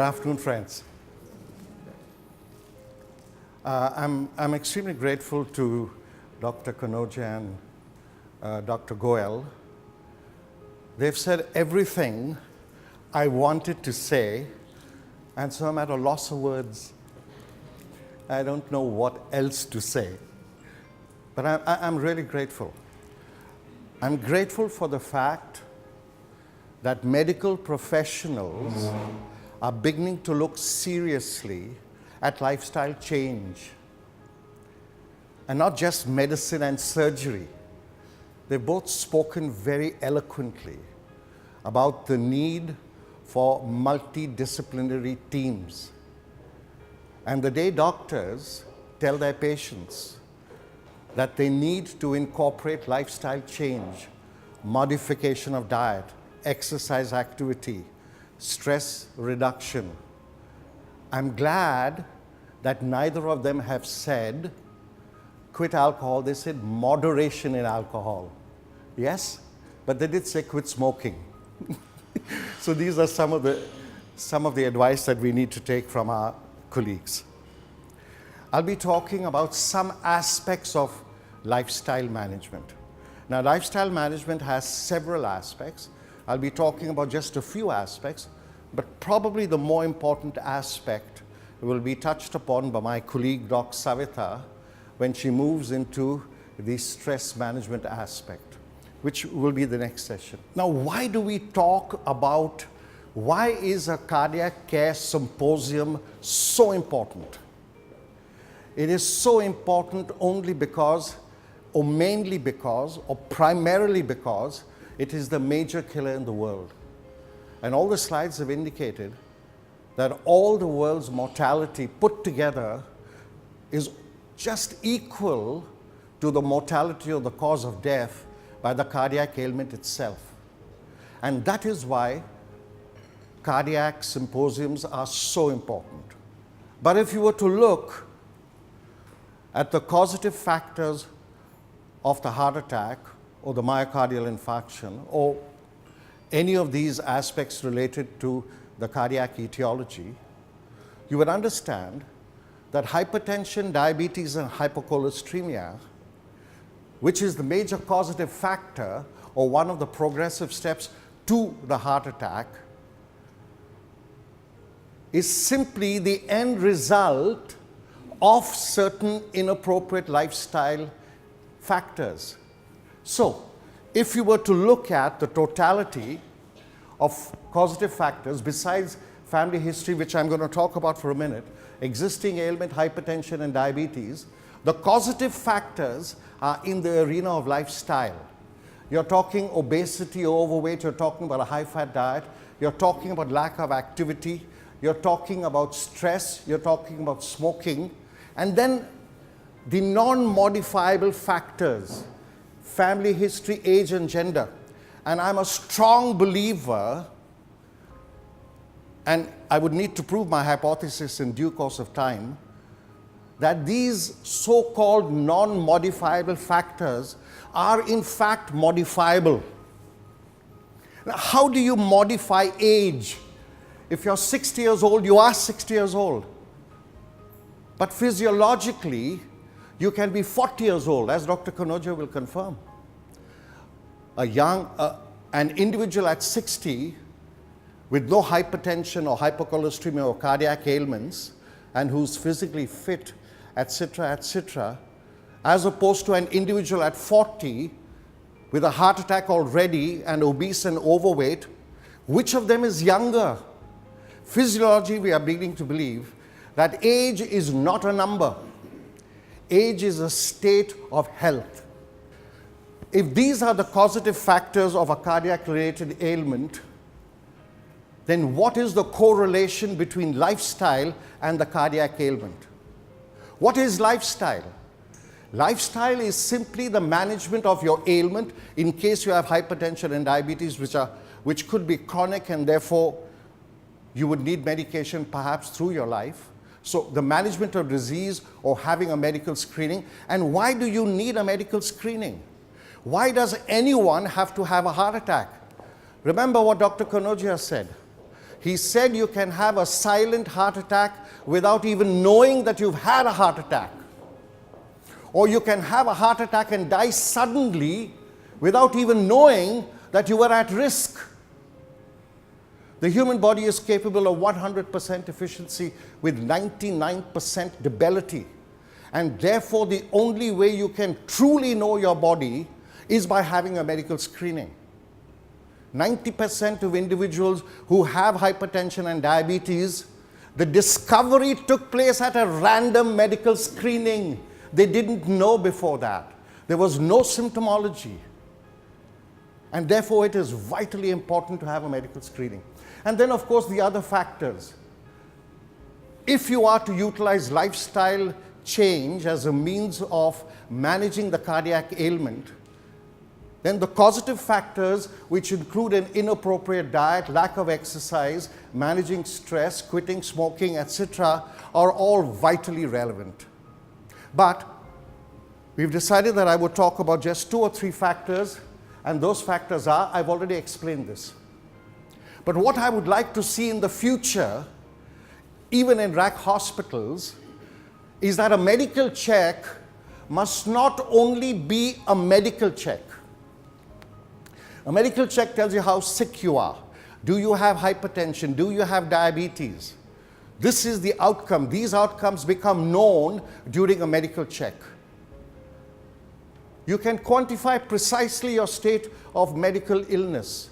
afternoon, friends. I'm extremely grateful to Dr. Kanoja and Dr. Goel. They've said everything I wanted to say, and so I'm at a loss of words. I don't know what else to say. But I'm really grateful. I'm grateful for the fact that medical professionals are beginning to look seriously at lifestyle change. And not just medicine and surgery. They've both spoken very eloquently about the need for multidisciplinary teams. And the day doctors tell their patients that they need to incorporate lifestyle change, modification of diet, exercise activity, stress reduction. I'm glad that neither of them have said quit alcohol. They said moderation in alcohol. Yes, but they did say quit smoking. So these are some of the advice that we need to take from our colleagues. I'll be talking about some aspects of lifestyle management. Now, lifestyle management has several aspects. I'll be talking about just a few aspects, but probably the more important aspect will be touched upon by my colleague, Dr. Savitha, when she moves into the stress management aspect, which will be the next session. Now, why do we talk about why is a cardiac care symposium so important? It is so important only because, or mainly because, or primarily because, it is the major killer in the world. And all the slides have indicated that all the world's mortality put together is just equal to the mortality or the cause of death by the cardiac ailment itself. And that is why cardiac symposiums are so important. But if you were to look at the causative factors of the heart attack or the myocardial infarction or any of these aspects related to the cardiac etiology, you would understand that hypertension, diabetes, and hypocholesteremia, which is the major causative factor or one of the progressive steps to the heart attack, is simply the end result of certain inappropriate lifestyle factors. So, if you were to look at the totality of causative factors, besides family history, which I'm going to talk about for a minute, existing ailment, hypertension, and diabetes, the causative factors are in the arena of lifestyle. You're talking obesity or overweight, you're talking about a high-fat diet, you're talking about lack of activity, you're talking about stress, you're talking about smoking, and then the non-modifiable factors, family history, age, and gender. And I'm a strong believer, and I would need to prove my hypothesis in due course of time, that these so-called non-modifiable factors are in fact modifiable. Now, how do you modify age? If you're 60 years old, you are 60 years old. But physiologically, you can be 40 years old, as Dr. Kanoja will confirm. An individual at 60 with no hypertension or hypercholesteremia or cardiac ailments and who's physically fit, etc., as opposed to an individual at 40 with a heart attack already and obese and overweight, which of them is younger? Physiology, we are beginning to believe that age is not a number. Age is a state of health. If these are the causative factors of a cardiac-related ailment, then what is the correlation between lifestyle and the cardiac ailment? What is lifestyle? Lifestyle is simply the management of your ailment in case you have hypertension and diabetes, which could be chronic, and therefore you would need medication perhaps through your life. So the management of disease or having a medical screening. And why do you need a medical screening? Why does anyone have to have a heart attack? Remember what Dr. Kanoja said. He said you can have a silent heart attack without even knowing that you've had a heart attack. Or you can have a heart attack and die suddenly without even knowing that you were at risk. The human body is capable of 100% efficiency with 99% debility. And therefore, the only way you can truly know your body is by having a medical screening. 90% of individuals who have hypertension and diabetes, the discovery took place at a random medical screening. They didn't know before that. There was no symptomology. And therefore, it is vitally important to have a medical screening. And then, of course, the other factors. If you are to utilize lifestyle change as a means of managing the cardiac ailment, then the causative factors, which include an inappropriate diet, lack of exercise, managing stress, quitting smoking, etc., are all vitally relevant. But we've decided that I would talk about just 2 or 3 factors, and those factors are, I've already explained this. But what I would like to see in the future, even in RAC hospitals, is that a medical check must not only be a medical check. A medical check tells you how sick you are. Do you have hypertension? Do you have diabetes? This is the outcome. These outcomes become known during a medical check. You can quantify precisely your state of medical illness.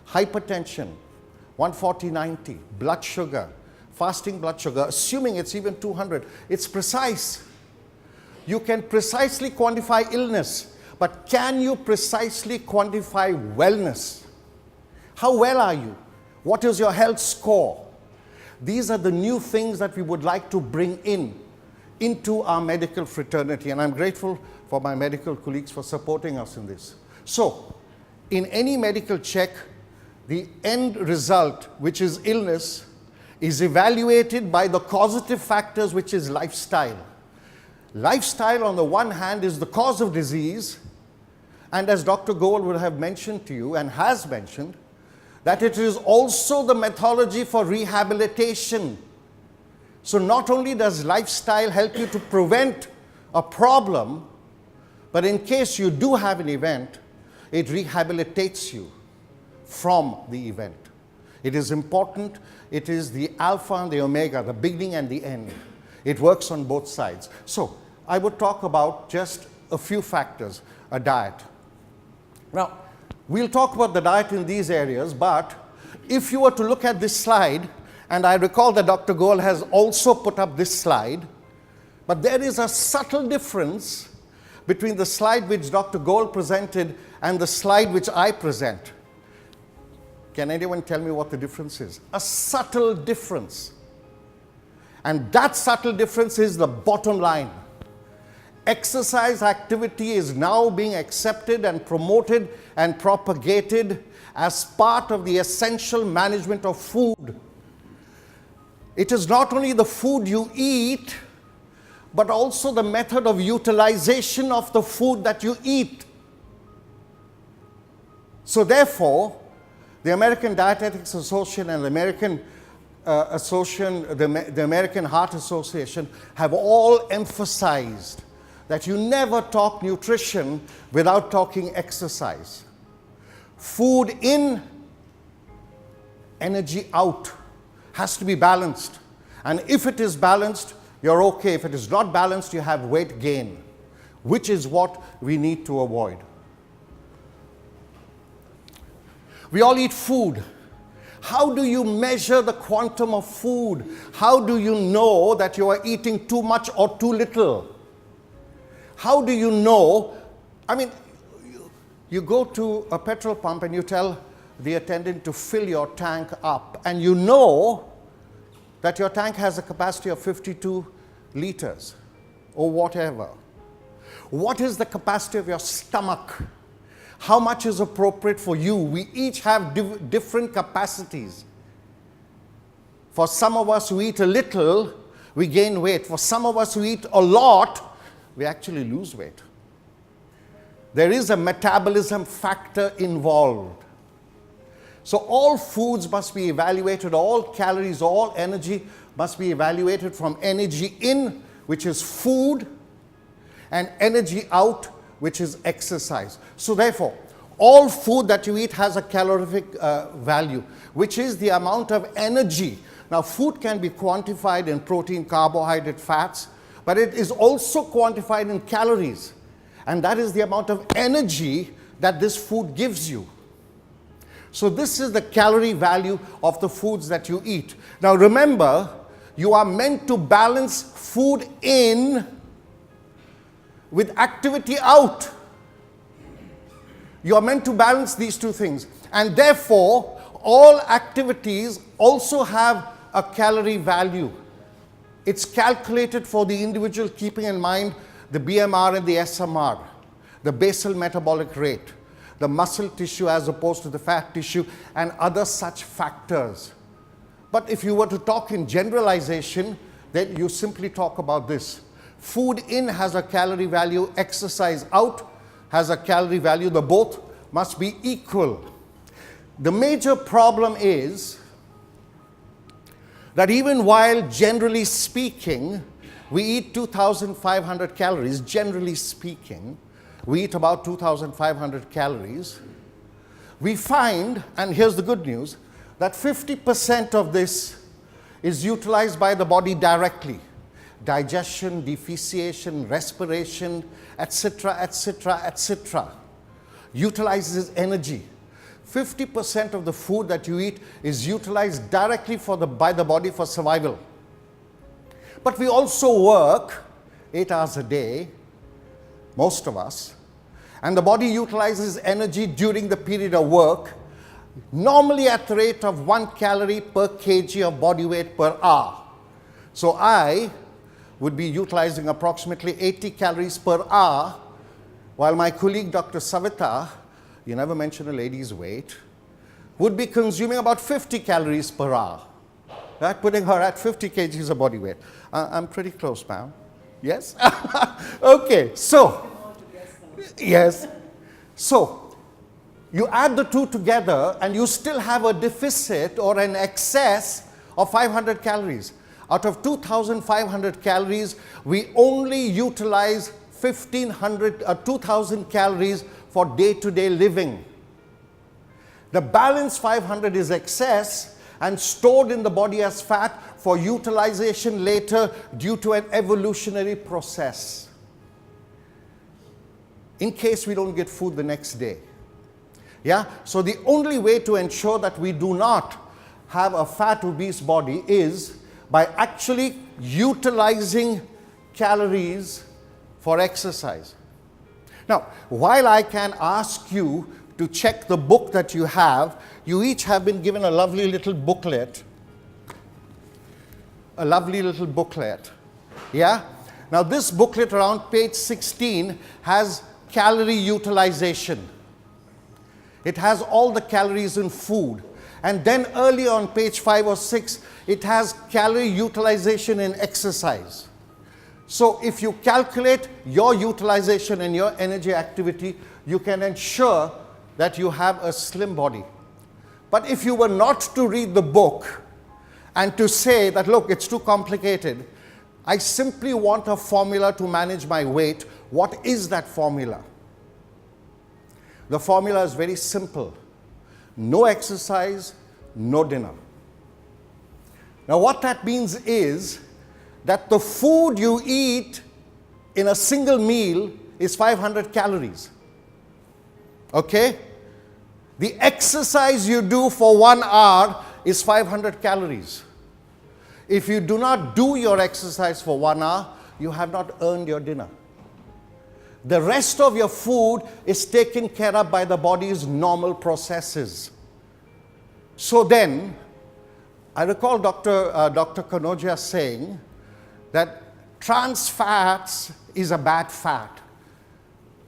Hypertension, 140/90, blood sugar, fasting blood sugar, assuming it's even 200. It's precise. You can precisely quantify illness. But can you precisely quantify wellness? How well are you? What is your health score? These are the new things that we would like to bring into our medical fraternity. And I'm grateful for my medical colleagues for supporting us in this. So, in any medical check, the end result, which is illness, is evaluated by the causative factors, which is lifestyle. Lifestyle, on the one hand, is the cause of disease. And as Dr. Goel would have mentioned to you, and has mentioned, that it is also the methodology for rehabilitation. So not only does lifestyle help you to prevent a problem, but in case you do have an event, it rehabilitates you from the event. It is important. It is the alpha and the omega, the beginning and the end. It works on both sides. So I would talk about just a few factors. A diet. Now, we'll talk about the diet in these areas, but if you were to look at this slide, and I recall that Dr. Goel has also put up this slide, but there is a subtle difference between the slide which Dr. Goel presented and the slide which I present. Can anyone tell me what the difference is? A subtle difference. And that subtle difference is the bottom line. Exercise activity is now being accepted and promoted and propagated as part of the essential management of food. It is not only the food you eat, but also the method of utilization of the food that you eat. So therefore, the American Dietetics Association and the American the American Heart Association have all emphasized that you never talk nutrition without talking exercise. Food in, energy out has to be balanced. And if it is balanced, you're okay. If it is not balanced, you have weight gain, which is what we need to avoid. We all eat food. How do you measure the quantum of food? How do you know that you are eating too much or too little? How do you know? I mean, you go to a petrol pump and you tell the attendant to fill your tank up, and you know that your tank has a capacity of 52 liters or whatever. What is the capacity of your stomach? How much is appropriate for you? We each have different capacities. For some of us who eat a little, we gain weight. For some of us who eat a lot, we actually lose weight. There is a metabolism factor involved. So all foods must be evaluated, all calories, all energy must be evaluated from energy in, which is food, and energy out, which is exercise. So therefore, all food that you eat has a calorific value, which is the amount of energy. Now, food can be quantified in protein, carbohydrate, fats, but it is also quantified in calories. And that is the amount of energy that this food gives you. So this is the calorie value of the foods that you eat. Now remember, you are meant to balance food in with activity out. You are meant to balance these two things. And therefore, all activities also have a calorie value. It's calculated for the individual, keeping in mind the BMR and the SMR, the basal metabolic rate, the muscle tissue as opposed to the fat tissue, and other such factors. But if you were to talk in generalization, then you simply talk about this. Food in has a calorie value, exercise out has a calorie value. The both must be equal. The major problem is that even while generally speaking, we eat 2,500 calories, generally speaking, we eat about 2,500 calories, we find, and here's the good news, that 50% of this is utilized by the body directly. Digestion, defecation, respiration, etc., etc., etc. utilizes energy. 50% of the food that you eat is utilized directly by the body for survival. But we also work 8 hours a day, most of us, and the body utilizes energy during the period of work, normally at the rate of 1 calorie per kg of body weight per hour. So I would be utilizing approximately 80 calories per hour, while my colleague Dr. Savita, you never mention a lady's weight, would be consuming about 50 calories per hour. Right? Putting her at 50 kgs of body weight. I'm pretty close, ma'am. Yes? Okay, so, yes. So, you add the two together and you still have a deficit or an excess of 500 calories. Out of 2,500 calories, we only utilize 2,000 calories for day-to-day living. The balance 500 is excess and stored in the body as fat for utilization later due to an evolutionary process, in case we don't get food the next day. Yeah? So the only way to ensure that we do not have a fat, obese body is by actually utilizing calories for exercise. Now, while I can ask you to check the book that you have, you each have been given a lovely little booklet. A lovely little booklet. Yeah? Now, this booklet around page 16 has calorie utilization. It has all the calories in food. And then early on page 5 or 6, it has calorie utilization in exercise. So if you calculate your utilization and your energy activity, you can ensure that you have a slim body. But if you were not to read the book and to say that, look, it's too complicated, I simply want a formula to manage my weight, what is that formula? The formula is very simple. No exercise, no dinner. Now what that means is that the food you eat in a single meal is 500 calories. Okay? The exercise you do for 1 hour is 500 calories. If you do not do your exercise for 1 hour, you have not earned your dinner. The rest of your food is taken care of by the body's normal processes. So then, I recall Dr. Kanoja saying that trans fats is a bad fat.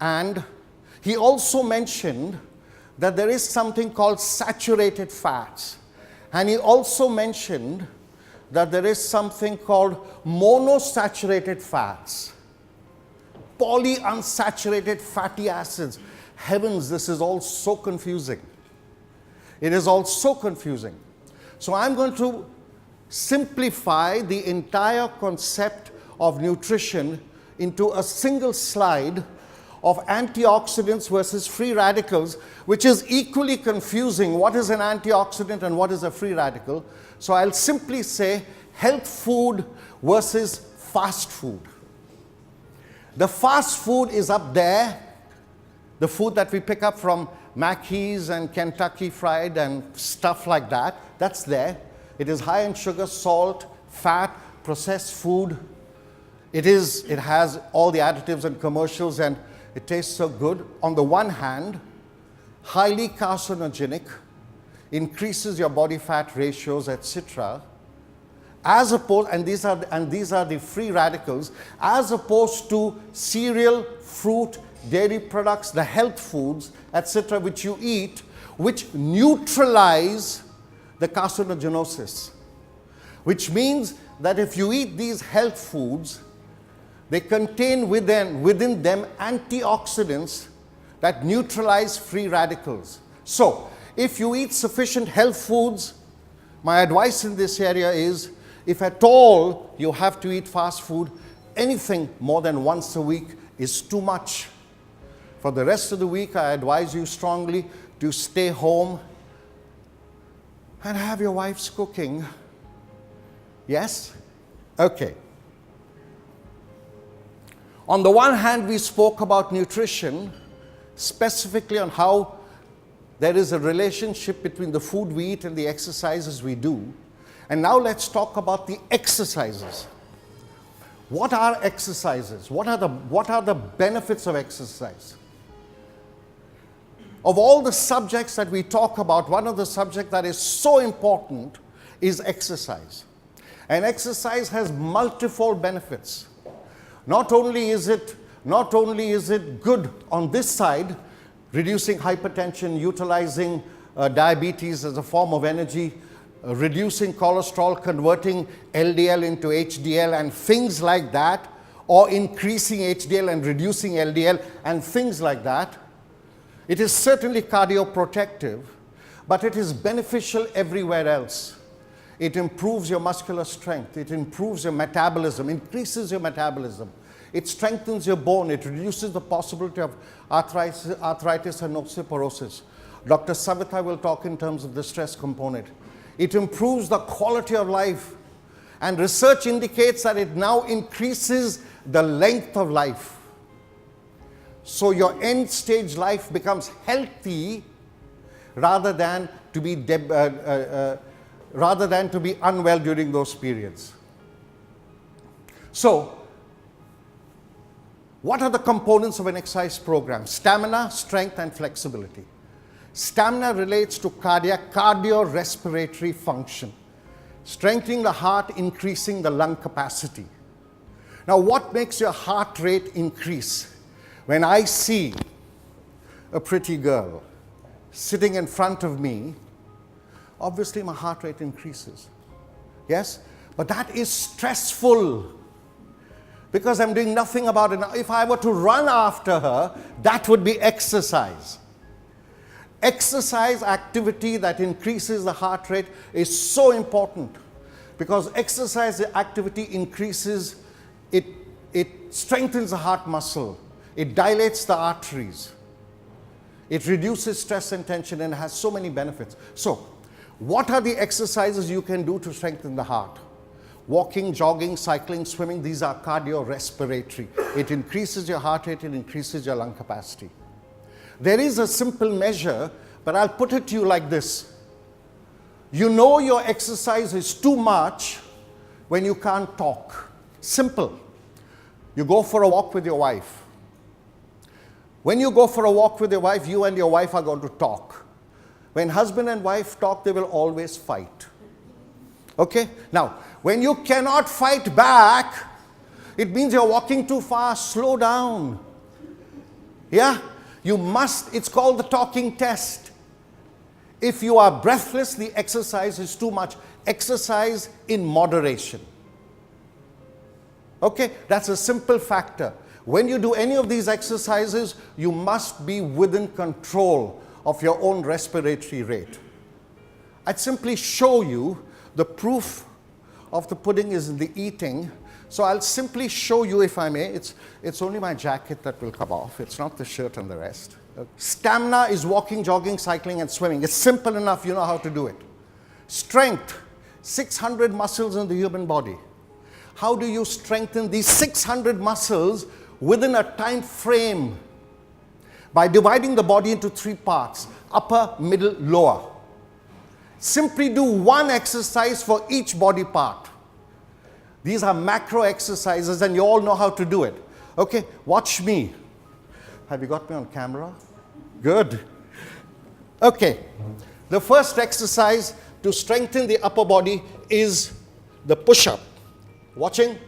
And he also mentioned that there is something called saturated fats. And he also mentioned that there is something called monosaturated fats, polyunsaturated fatty acids. Heavens, this is all so confusing. It is all so confusing. So I'm going to simplify the entire concept of nutrition into a single slide of antioxidants versus free radicals, which is equally confusing. What is an antioxidant and what is a free radical? So I'll simply say health food versus fast food. The fast food is up there, the food that we pick up from Mackey's and Kentucky Fried and stuff like that. That's there. It is high in sugar, salt, fat, processed food. It has all the additives and commercials, and it tastes so good. On the one hand, highly carcinogenic, increases your body fat ratios, etc. As opposed, and these are the free radicals, as opposed to cereal, fruit, dairy products, the health foods, etc., which you eat, which neutralize the carcinogenesis. Which means that if you eat these health foods, they contain within them antioxidants that neutralize free radicals. So, if you eat sufficient health foods, my advice in this area is, if at all you have to eat fast food, anything more than once a week is too much. For the rest of the week, I advise you strongly to stay home and have your wife's cooking. Yes? Okay. On the one hand, we spoke about nutrition, specifically on how there is a relationship between the food we eat and the exercises we do. And now let's talk about the exercises. What are exercises? What are the benefits of exercise? Of all the subjects that we talk about, one of the subjects that is so important is exercise. And exercise has multiple benefits. Not only is it good on this side, reducing hypertension, utilizing diabetes as a form of energy, reducing cholesterol, converting LDL into HDL and things like that, or increasing HDL and reducing LDL and things like that. It is certainly cardioprotective, but it is beneficial everywhere else. It improves your muscular strength. It improves your metabolism, increases your metabolism. It strengthens your bone. It reduces the possibility of arthritis and osteoporosis. Dr. Savita will talk in terms of the stress component. It improves the quality of life. And research indicates that it now increases the length of life. So your end stage life becomes healthy rather than to be unwell during those periods. So, what are the components of an exercise program? Stamina, strength, and flexibility. Stamina relates to cardiorespiratory function, strengthening the heart, increasing the lung capacity. Now, what makes your heart rate increase? When I see a pretty girl sitting in front of me, obviously my heart rate increases. Yes? But that is stressful because I'm doing nothing about it. Now, if I were to run after her, that would be exercise. Exercise activity that increases the heart rate is so important because exercise activity increases, it strengthens the heart muscle. It dilates the arteries. It reduces stress and tension and has so many benefits. So, what are the exercises you can do to strengthen the heart? Walking, jogging, cycling, swimming, these are cardiorespiratory. It increases your heart rate, it increases your lung capacity. There is a simple measure, but I'll put it to you like this. You know your exercise is too much when you can't talk. Simple. You go for a walk with your wife. When you go for a walk with your wife, you and your wife are going to talk. When husband and wife talk, they will always fight. Okay? Now, when you cannot fight back, it means you're walking too fast. Slow down. Yeah? You must, it's called the talking test. If you are breathless, the exercise is too much. Exercise in moderation. Okay? That's a simple factor. When you do any of these exercises, you must be within control of your own respiratory rate. I'd simply show you the proof of the pudding is in the eating. So I'll simply show you, if I may. It's only my jacket that will come off. It's not the shirt and the rest. Stamina is walking, jogging, cycling, and swimming. It's simple enough. You know how to do it. Strength, 600 muscles in the human body. How do you strengthen these 600 muscles within a time frame? By dividing the body into 3 parts: upper, middle, lower. Simply do one exercise for each body part. These are macro exercises, and you all know how to do it. Okay, watch me. Have you got me on camera? Good. Okay, the first exercise to strengthen the upper body is the push-up. Watching?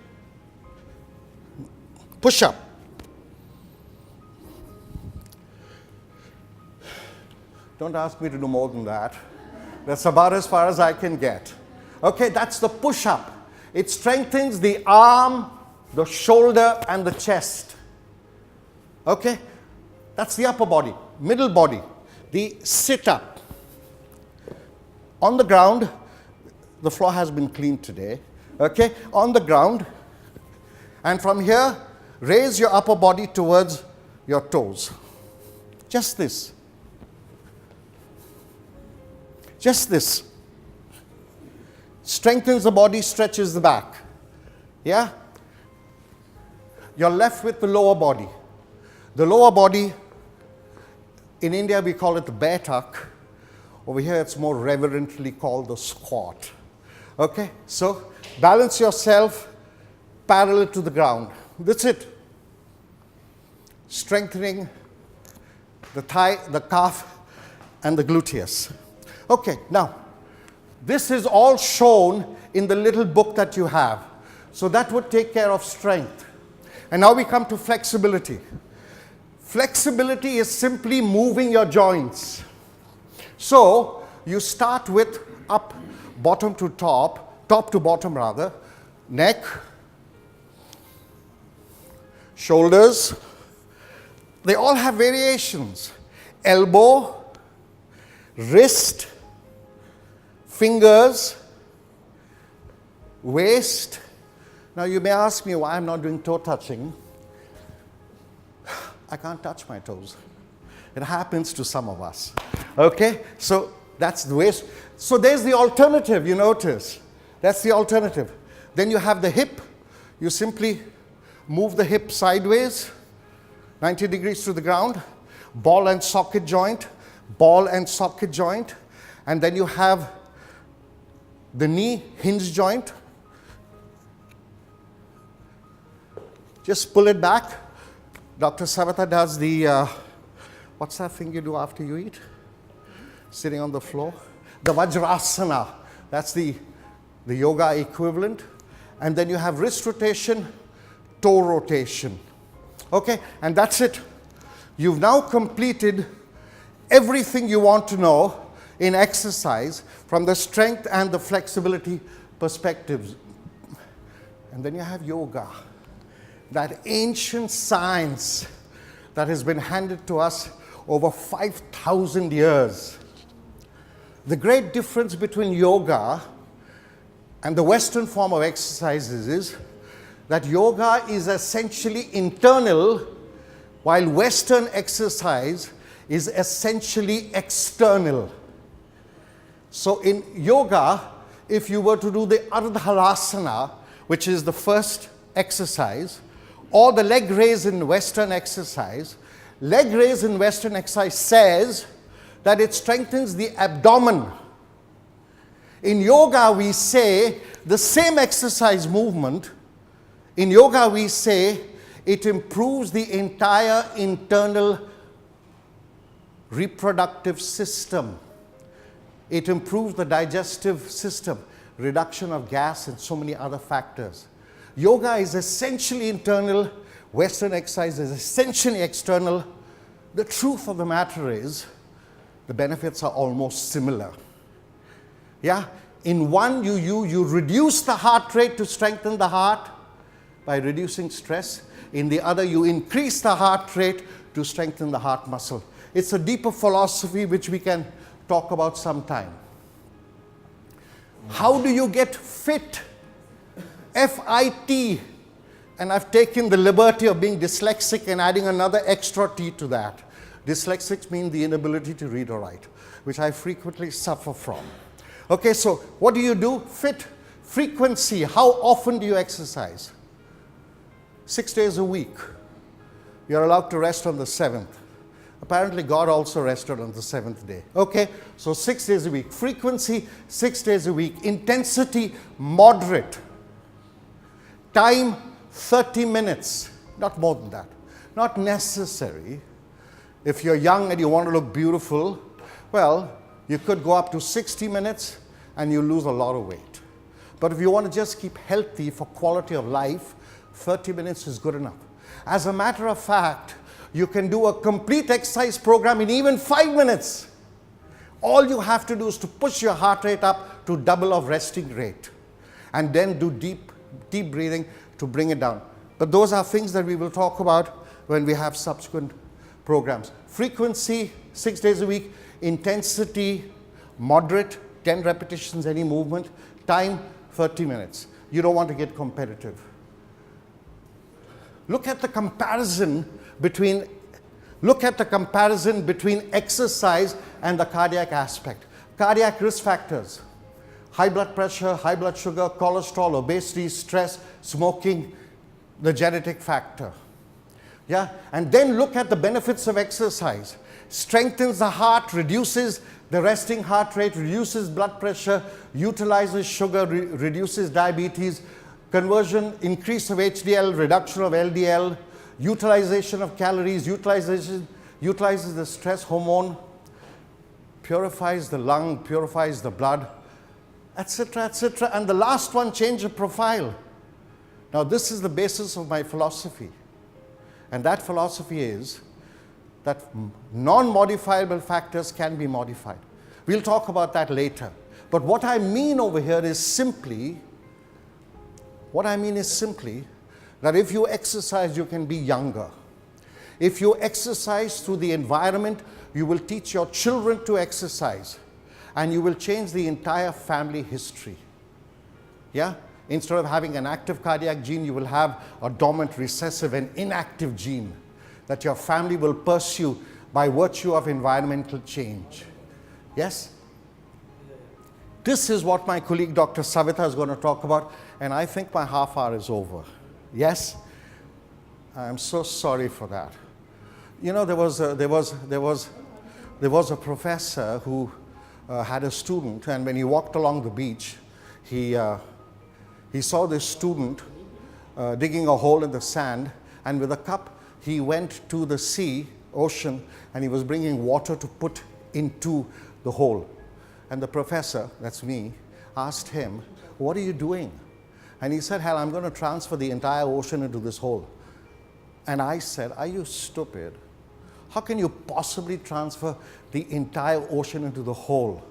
Push-up. Don't ask me to do more than that. That's about as far as I can get. Okay, that's the push-up. It strengthens the arm, the shoulder, and the chest. Okay, that's the upper body. Middle body, the sit-up. On the ground, the floor has been cleaned today. Okay, on the ground, and from here, raise your upper body towards your toes. Just this. Just this. Strengthens the body, stretches the back. Yeah? You're left with the lower body. The lower body, in India we call it the bear tuck. Over here it's more reverently called the squat. Okay? So, balance yourself parallel to the ground. That's it. Strengthening the thigh, the calf, and the gluteus. Okay, now, this is all shown in the little book that you have. So that would take care of strength. And now we come to flexibility. Flexibility is simply moving your joints. So you start with up, bottom to top, top to bottom rather, neck, shoulders. They all have variations. Elbow, wrist, fingers, waist. Now you may ask me why I'm not doing toe touching. I can't touch my toes. It happens to some of us. Okay, so that's the waist. So there's the alternative, you notice. That's the alternative. Then you have the hip. You simply move the hip sideways, 90 degrees to the ground. Ball and socket joint, ball and socket joint. And then you have the knee hinge joint. Just pull it back. Dr. Savata does the, what's that thing you do after you eat? Sitting on the floor. The Vajrasana. That's the yoga equivalent. And then you have wrist rotation, toe rotation. Okay, and that's it. You've now completed everything you want to know in exercise from the strength and the flexibility perspectives. And then you have yoga, that ancient science that has been handed to us over 5,000 years. The great difference between yoga and the Western form of exercises is that yoga is essentially internal, while Western exercise is essentially external. So in yoga, if you were to do the Ardhalasana, which is the first exercise, or the leg raise in Western exercise, leg raise in Western exercise says that it strengthens the abdomen. In yoga, we say the same exercise movement. In yoga, we say it improves the entire internal reproductive system. It improves the digestive system, reduction of gas, and so many other factors. Yoga is essentially internal. Western exercise is essentially external. The truth of the matter is, the benefits are almost similar. Yeah? In one, you reduce the heart rate to strengthen the heart by reducing stress. In the other, you increase the heart rate to strengthen the heart muscle. It's a deeper philosophy which we can talk about sometime. How do you get fit? F-I-T. And I've taken the liberty of being dyslexic and adding another extra T to that. Dyslexics mean the inability to read or write, which I frequently suffer from. Okay, so what do you do? Fit. Frequency. How often do you exercise? 6 days a week. You're allowed to rest on the 7th. Apparently, God also rested on the 7th day. Okay, so 6 days a week. Frequency, 6 days a week. Intensity, moderate. Time, 30 minutes. Not more than that. Not necessary. If you're young and you want to look beautiful, well, you could go up to 60 minutes and you lose a lot of weight. But if you want to just keep healthy for quality of life, 30 minutes is good enough. As a matter of fact, you can do a complete exercise program in even 5 minutes. All you have to do is to push your heart rate up to double of resting rate. And then do deep breathing to bring it down. But those are things that we will talk about when we have subsequent programs. Frequency, 6 days a week. Intensity, moderate, 10 repetitions, any movement. Time, 30 minutes. You don't want to get competitive. Look at the comparison between exercise and the cardiac aspect. Cardiac risk factors: high blood pressure, high blood sugar, cholesterol, obesity, stress, smoking, the genetic factor. Yeah, and then look at the benefits of exercise. Strengthens the heart, reduces the resting heart rate, reduces blood pressure, utilizes sugar, reduces diabetes, conversion, increase of HDL, reduction of LDL, utilization of calories, utilizes the stress hormone, purifies the lung, purifies the blood, etc., etc. And the last one, change of profile. Now, this is the basis of my philosophy. And that philosophy is that non-modifiable factors can be modified. We'll talk about that later. But what I mean over here is simply that if you exercise, you can be younger. If you exercise through the environment, you will teach your children to exercise. And you will change the entire family history. Yeah? Instead of having an active cardiac gene, you will have a dormant, recessive, and inactive gene that your family will pursue by virtue of environmental change. Yes? This is what my colleague Dr. Savita is going to talk about, and I think my half hour is over. Yes? I'm so sorry for that. You know, there was a professor who had a student, and when he walked along the beach, he saw this student digging a hole in the sand, and with a cup he went to the ocean, and he was bringing water to put into the hole. And the professor, that's me, asked him, "What are you doing?" And he said, "Hal, I'm going to transfer the entire ocean into this hole." And I said, "Are you stupid? How can you possibly transfer the entire ocean into the hole?"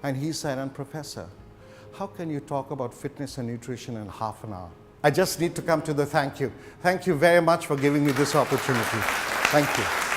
And he said, "And Professor, how can you talk about fitness and nutrition in half an hour?" I just need to come to the thank you. Thank you very much for giving me this opportunity. Thank you.